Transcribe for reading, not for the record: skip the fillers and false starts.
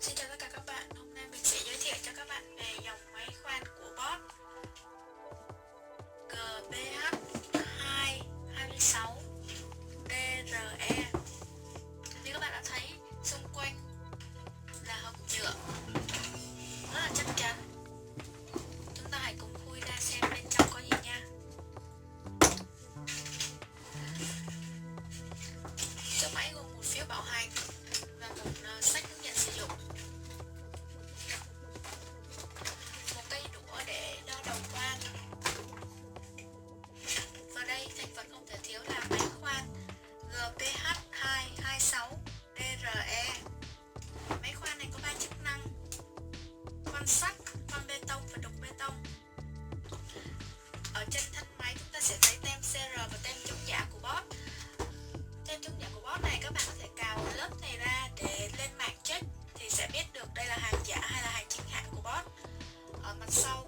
Xin chào tất cả các bạn, hôm nay mình sẽ giới thiệu cho các bạn về dòng máy khoan của Bosch GPH226DRE. Như các bạn đã thấy, xung quanh là hộp nhựa rất là chắc chắn. Chúng ta hãy cùng khui ra xem bên trong có gì nha. Chiếc máy gồm một phiếu bảo hành và một sách hướng dẫn sử dụng, một cây đũa để đo đầu khoan. Và đây thành phần không thể thiếu là máy khoan GPH226DRE. Máy khoan này có 3 chức năng: khoan sắt, khoan bê tông và đục bê tông. Ở trên thân máy chúng ta sẽ thấy tem CR và tem chống giả của Bosch. Tem chống giả của Bosch này các bạn có thể cào lớp này ra để lên mạng check thì sẽ biết được đây là hàng giả hay là hàng chính hãng của Bosch. Ở mặt sau